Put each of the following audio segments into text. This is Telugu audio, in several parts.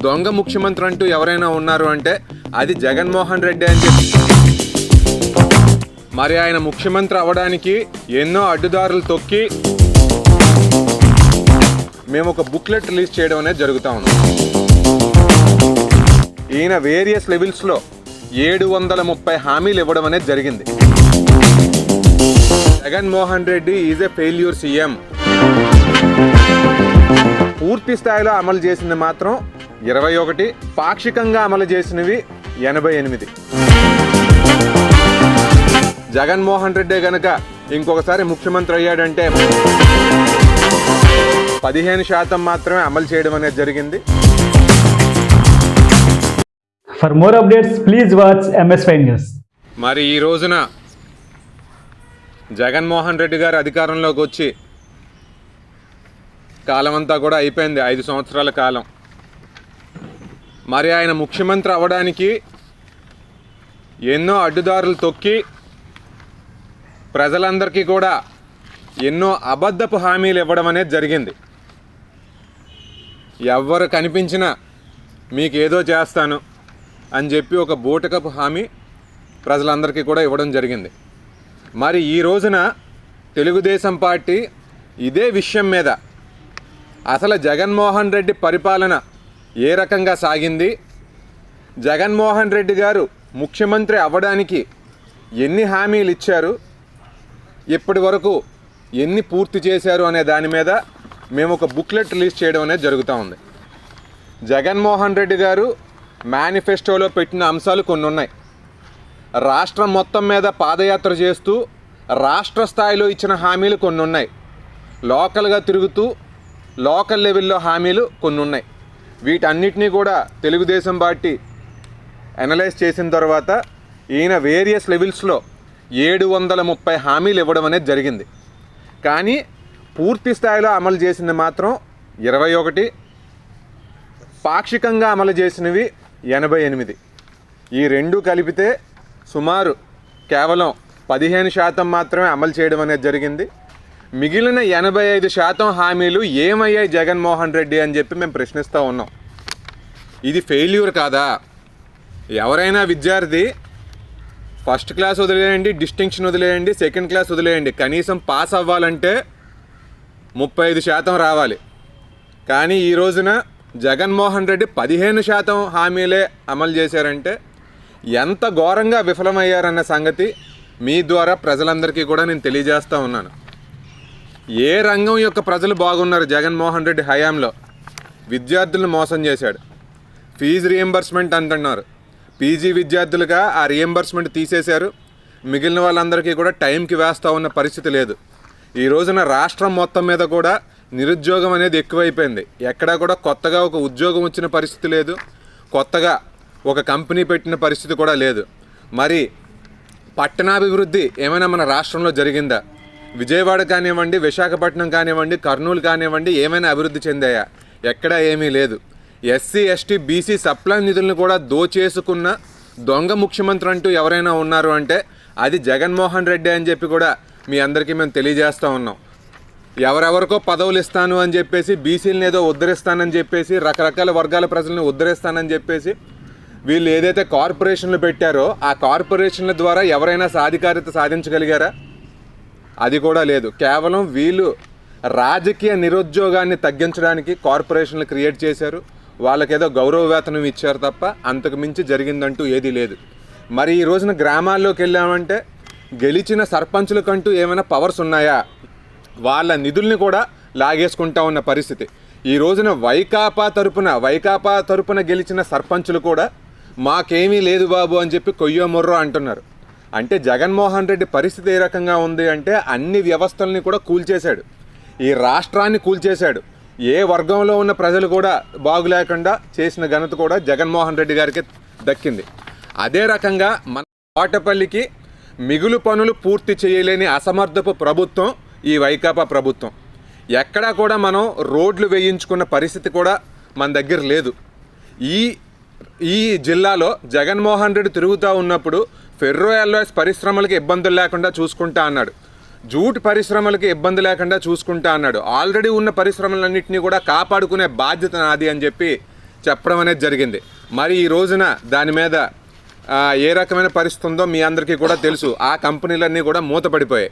దొంగ ముఖ్యమంత్రి అంటూ ఎవరైనా ఉన్నారు అంటే అది జగన్మోహన్ రెడ్డి అని చెప్పి. మరి ఆయన ముఖ్యమంత్రి అవ్వడానికి ఎన్నో అడ్డుదారులు తొక్కి మేము ఒక బుక్లెట్ రిలీజ్ చేయడం అనేది జరుగుతూ ఉంది. ఈయన వేరియస్ లెవెల్స్లో 730 హామీలు ఇవ్వడం అనేది జరిగింది. Jaganmohan Reddy is a failure CM. పూర్తి స్థాయిలో అమలు చేసింది మాత్రం 21, పాక్షికంగా అమలు చేసినవి 88. జగన్మోహన్ రెడ్డి గనక ఇంకొకసారి ముఖ్యమంత్రి అయ్యాడంటే 15% మాత్రమే అమలు చేయడం అనేది జరిగింది. For more updates please watch MS5 news. మరి ఈ రోజున జగన్మోహన్ రెడ్డి గారు అధికారంలోకి వచ్చి కాలం అంతా కూడా అయిపోయింది, 5 సంవత్సరాల కాలం. మరి ఆయన ముఖ్యమంత్రి అవ్వడానికి ఎన్నో అడ్డుదారులు తొక్కి ప్రజలందరికీ కూడా ఎన్నో అబద్ధపు హామీలు ఇవ్వడం అనేది జరిగింది. ఎవరు కనిపించినా మీకు ఏదో చేస్తాను అని చెప్పి ఒక బూటకపు హామీ ప్రజలందరికీ కూడా ఇవ్వడం జరిగింది. మరి ఈ రోజున తెలుగుదేశం పార్టీ ఇదే విషయం మీద అసలు జగన్మోహన్ రెడ్డి పరిపాలన ఏ రకంగా సాగింది, జగన్మోహన్ రెడ్డి గారు ముఖ్యమంత్రి అవ్వడానికి ఎన్ని హామీలు ఇచ్చారు, ఇప్పటి వరకు ఎన్ని పూర్తి చేశారు అనే దాని మీద మేము ఒక బుక్లెట్ రిలీజ్ చేయడం అనేది జరుగుతూ ఉంది. జగన్మోహన్ రెడ్డి గారు మేనిఫెస్టోలో పెట్టిన అంశాలు కొన్ని ఉన్నాయి. రాష్ట్రం మొత్తం మీద పాదయాత్ర చేస్తూ రాష్ట్ర స్థాయిలో ఇచ్చిన హామీలు కొన్ని ఉన్నాయి. లోకల్గా తిరుగుతూ లోకల్ లెవెల్లో హామీలు కొన్ని ఉన్నాయి. వీటన్నిటినీ కూడా తెలుగుదేశం పార్టీ అనలైజ్ చేసిన తర్వాత ఈయన వేరియస్ లెవెల్స్లో 730 హామీలు ఇవ్వడం అనేది జరిగింది. కానీ పూర్తి స్థాయిలో అమలు చేసింది మాత్రం 21, పాక్షికంగా అమలు చేసినవి 88. ఈ రెండు కలిపితే సుమారు కేవలం 15% మాత్రమే అమలు చేయడం అనేది జరిగింది. మిగిలిన 85% హామీలు ఏమయ్యాయి జగన్మోహన్ రెడ్డి అని చెప్పి మేము ప్రశ్నిస్తూ ఉన్నాం. ఇది ఫెయిల్యూర్ కాదా? ఎవరైనా విద్యార్థి ఫస్ట్ క్లాస్ వదిలేయండి, డిస్టింక్షన్ వదిలేయండి, సెకండ్ క్లాస్ వదిలేయండి, కనీసం పాస్ అవ్వాలంటే 35% రావాలి. కానీ ఈ రోజున జగన్మోహన్ రెడ్డి 15% హామీలే అమలు చేశారంటే ఎంత ఘోరంగా విఫలమయ్యారన్న సంగతి మీ ద్వారా ప్రజలందరికీ కూడా నేను తెలియజేస్తూ ఉన్నాను. ఏ రంగం యొక్క ప్రజలు బాగున్నారు జగన్మోహన్ రెడ్డి హయాంలో? విద్యార్థులను మోసం చేశాడు. ఫీజు రియంబర్స్మెంట్ అంటున్నారు, పీజీ విద్యార్థులుగా ఆ రియంబర్స్మెంట్ తీసేశారు. మిగిలిన వాళ్ళందరికీ కూడా టైంకి వేస్తూ ఉన్న పరిస్థితి లేదు. ఈ రోజున రాష్ట్రం మొత్తం మీద కూడా నిరుద్యోగం అనేది ఎక్కువైపోయింది. ఎక్కడా కూడా కొత్తగా ఒక ఉద్యోగం వచ్చిన పరిస్థితి లేదు, కొత్తగా ఒక కంపెనీ పెట్టిన పరిస్థితి కూడా లేదు. మరి పట్టణాభివృద్ధి ఏమైనా మన రాష్ట్రంలో జరిగిందా? విజయవాడ కానివ్వండి, విశాఖపట్నం కానివ్వండి, కర్నూలు కానివ్వండి, ఏమైనా అభివృద్ధి చెందాయా? ఎక్కడా ఏమీ లేదు. SC, ST, BC సప్లై నిధులను కూడా దోచేసుకున్న దొంగ ముఖ్యమంత్రి అంటూ ఎవరైనా ఉన్నారు అంటే అది జగన్మోహన్ రెడ్డి అని చెప్పి కూడా మీ అందరికీ మేము తెలియజేస్తూ ఉన్నాం. ఎవరెవరికో పదవులు ఇస్తాను అని చెప్పేసి, బీసీలను ఏదో ఉద్ధరిస్తానని చెప్పేసి, రకరకాల వర్గాల ప్రజలను ఉద్ధరిస్తానని చెప్పేసి వీళ్ళు ఏదైతే కార్పొరేషన్లు పెట్టారో ఆ కార్పొరేషన్ల ద్వారా ఎవరైనా సాధికారత సాధించగలిగారా? అది కూడా లేదు. కేవలం వీళ్ళు రాజకీయ నిరుద్యోగాన్ని తగ్గించడానికి కార్పొరేషన్లు క్రియేట్ చేశారు, వాళ్ళకేదో గౌరవ వేతనం ఇచ్చారు తప్ప అంతకు మించి జరిగిందంటూ ఏదీ లేదు. మరి ఈ రోజున గ్రామాల్లోకి వెళ్ళామంటే గెలిచిన సర్పంచులకంటూ ఏమైనా పవర్స్ ఉన్నాయా? వాళ్ళ నిధుల్ని కూడా లాగేసుకుంటా ఉన్న పరిస్థితి. ఈ రోజున వైకాపా తరపున గెలిచిన సర్పంచులు కూడా మాకేమీ లేదు బాబు అని చెప్పి కొయ్యో మొర్రో అంటున్నారు. అంటే జగన్మోహన్ రెడ్డి పరిస్థితి ఏ రకంగా ఉంది అంటే అన్ని వ్యవస్థల్ని కూడా కూల్చేశాడు, ఈ రాష్ట్రాన్ని కూల్చేశాడు. ఏ వర్గంలో ఉన్న ప్రజలు కూడా బాగులేకుండా చేసిన ఘనత కూడా జగన్మోహన్ రెడ్డి గారికి దక్కింది. అదే రకంగా మన కోటపల్లికి మిగులు పనులు పూర్తి చేయలేని అసమర్థపు ప్రభుత్వం ఈ వైకాపా ప్రభుత్వం. ఎక్కడా కూడా మనం రోడ్లు వేయించుకున్న పరిస్థితి కూడా మన దగ్గర లేదు. ఈ జిల్లాలో జగన్మోహన్ రెడ్డి తిరుగుతూ ఉన్నప్పుడు ఫెర్రో అల్లాయ్స్ పరిశ్రమలకు ఇబ్బందులు లేకుండా చూసుకుంటా అన్నాడు, జూట్ పరిశ్రమలకి ఇబ్బంది లేకుండా చూసుకుంటా అన్నాడు. ఆల్రెడీ ఉన్న పరిశ్రమలన్నింటినీ కూడా కాపాడుకునే బాధ్యత నాది అని చెప్పి చెప్పడం అనేది జరిగింది. మరి ఈ రోజున దాని మీద ఏ రకమైన పరిస్థితి ఉందో మీ అందరికీ కూడా తెలుసు. ఆ కంపెనీలన్నీ కూడా మూతపడిపోయాయి.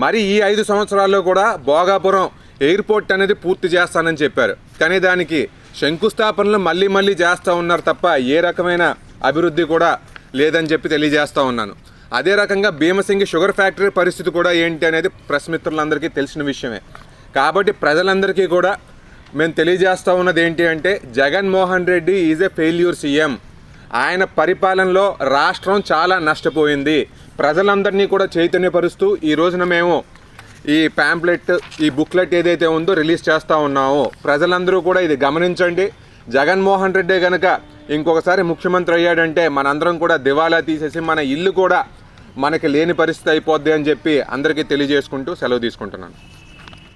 మరి ఈ 5 సంవత్సరాల్లో కూడా భోగాపురం ఎయిర్పోర్ట్ అనేది పూర్తి చేస్తానని చెప్పారు. కానీ దానికి శంకుస్థాపనలు మళ్ళీ చేస్తూ ఉన్నారు తప్ప ఏ రకమైన అభివృద్ధి కూడా లేదని చెప్పి తెలియజేస్తూ ఉన్నాను. అదే రకంగా భీమసింగి షుగర్ ఫ్యాక్టరీ పరిస్థితి కూడా ఏంటి అనేది ప్రెస్ మిత్రులందరికీ తెలిసిన విషయమే. కాబట్టి ప్రజలందరికీ కూడా మేము తెలియజేస్తూ ఉన్నది ఏంటి అంటే, Jaganmohan Reddy is a failure CM. ఆయన పరిపాలనలో రాష్ట్రం చాలా నష్టపోయింది. ప్రజలందరినీ కూడా చైతన్యపరుస్తూ ఈ రోజున మేము ఈ ప్యాంప్లెట్, ఈ బుక్లెట్ ఏదైతే ఉందో రిలీజ్ చేస్తూ ఉన్నామో, ప్రజలందరూ కూడా ఇది గమనించండి. జగన్మోహన్ రెడ్డి కనుక ఇంకొకసారి ముఖ్యమంత్రి అయ్యాడంటే మనందరం కూడా దివాలా తీసేసి మన ఇల్లు కూడా మనకి లేని పరిస్థితి అయిపోద్ది అని చెప్పి అందరికీ తెలియజేసుకుంటూ సెలవు తీసుకుంటున్నాను.